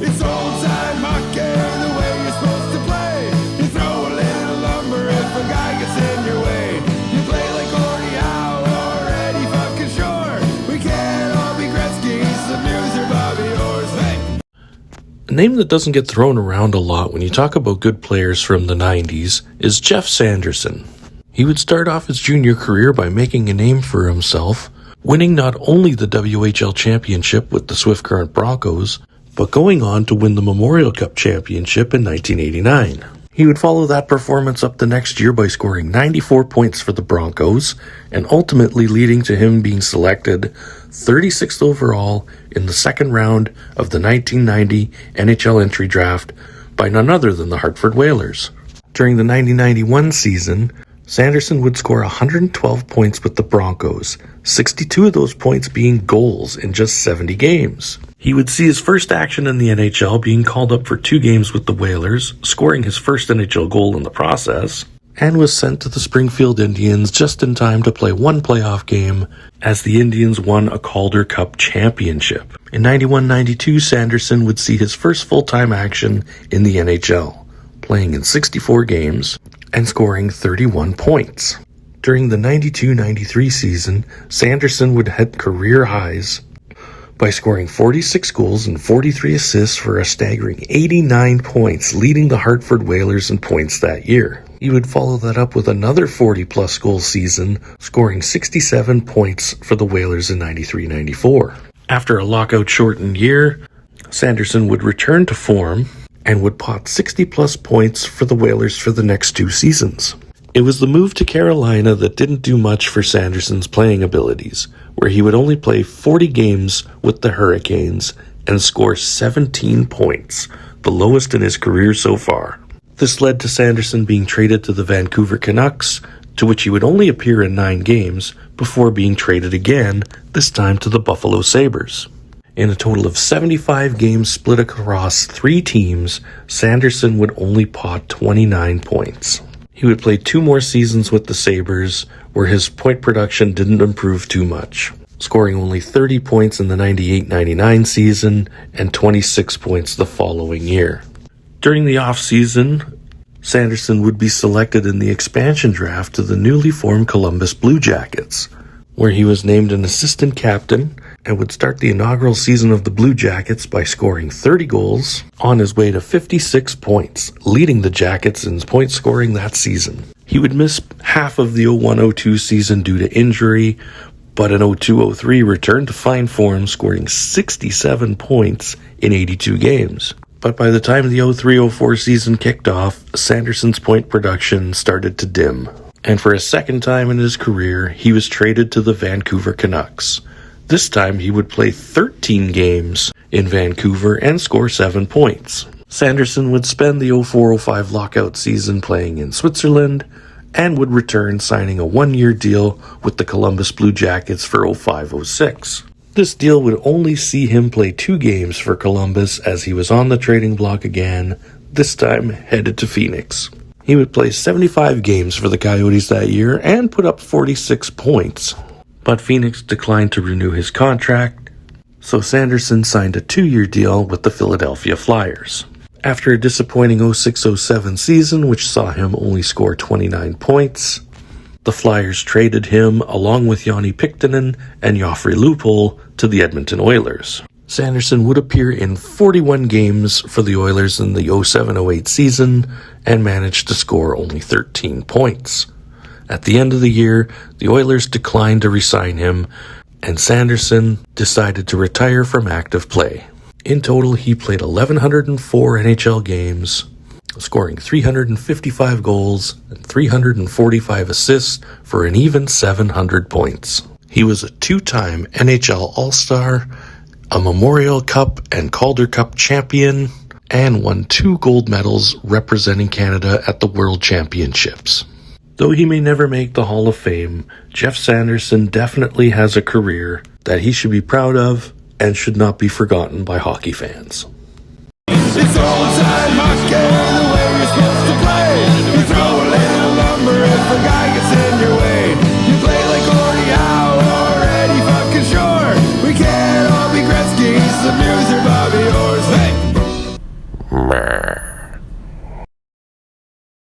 It's old-time hockey, the way you're supposed to play. You throw a little lumber if a guy gets in your way. You play like Gordie Howe or Eddie fucking Shore. We can't all be Gretzky's, the Muse or Bobby Orr's. Hey! A name that doesn't get thrown around a lot when you talk about good players from the 90s is Geoff Sanderson. He would start off his junior career by making a name for himself, winning not only the WHL championship with the Swift Current Broncos, but going on to win the Memorial Cup championship in 1989. He would follow that performance up the next year by scoring 94 points for the Broncos, and ultimately leading to him being selected 36th overall in the second round of the 1990 NHL entry draft by none other than the Hartford Whalers. During the 1990-91 season, Sanderson would score 112 points with the Broncos, 62 of those points being goals in just 70 games. He would see his first action in the NHL, being called up for 2 games with the Whalers, scoring his first NHL goal in the process, and was sent to the Springfield Indians just in time to play one playoff game as the Indians won a Calder Cup championship. In 91-92, Sanderson would see his first full-time action in the NHL, playing in 64 games and scoring 31 points. During the 92-93 season, Sanderson would hit career highs by scoring 46 goals and 43 assists for a staggering 89 points, leading the Hartford Whalers in points that year. He would follow that up with another 40-plus goal season, scoring 67 points for the Whalers in 93-94. After a lockout-shortened year, Sanderson would return to form and would pot 60-plus points for the Whalers for the next 2 seasons. It was the move to Carolina that didn't do much for Sanderson's playing abilities, where he would only play 40 games with the Hurricanes and score 17 points, the lowest in his career so far. This led to Sanderson being traded to the Vancouver Canucks, to which he would only appear in 9 games before being traded again, this time to the Buffalo Sabres. In a total of 75 games split across 3 teams, Sanderson would only pot 29 points. He would play 2 more seasons with the Sabres, where his point production didn't improve too much, scoring only 30 points in the 98-99 season and 26 points the following year. During the off-season, Sanderson would be selected in the expansion draft to the newly formed Columbus Blue Jackets, where he was named an assistant captain and would start the inaugural season of the Blue Jackets by scoring 30 goals on his way to 56 points, leading the Jackets in point scoring that season. He would miss half of the 01-02 season due to injury, but in 02-03 returned to fine form, scoring 67 points in 82 games. But by the time the 03-04 season kicked off, Sanderson's point production started to dim. And for a second time in his career, he was traded to the Vancouver Canucks. This time he would play 13 games in Vancouver and score 7 points. Sanderson would spend the 04-05 lockout season playing in Switzerland and would return signing a 1-year deal with the Columbus Blue Jackets for 05-06. This deal would only see him play 2 games for Columbus as he was on the trading block again, this time headed to Phoenix. He would play 75 games for the Coyotes that year and put up 46 points. But Phoenix declined to renew his contract, so Sanderson signed a 2-year deal with the Philadelphia Flyers. After a disappointing 06-07 season, which saw him only score 29 points, the Flyers traded him, along with Jani Piktonen and Joffrey Lupul, to the Edmonton Oilers. Sanderson would appear in 41 games for the Oilers in the 07-08 season and managed to score only 13 points. At the end of the year, the Oilers declined to re-sign him, and Sanderson decided to retire from active play. In total, he played 1,104 NHL games, scoring 355 goals and 345 assists for an even 700 points. He was a 2-time NHL All-Star, a Memorial Cup and Calder Cup champion, and won 2 gold medals representing Canada at the World Championships. Though he may never make the Hall of Fame, Geoff Sanderson definitely has a career that he should be proud of and should not be forgotten by hockey fans. It's old-time hockey, the way you're supposed to play. You throw a little lumber if a guy gets in your way. You play like Gordie Howe or Eddie fucking Shore. We can't all be Gretzky's, the Muse or Bobby Orr's. Hey! Meh.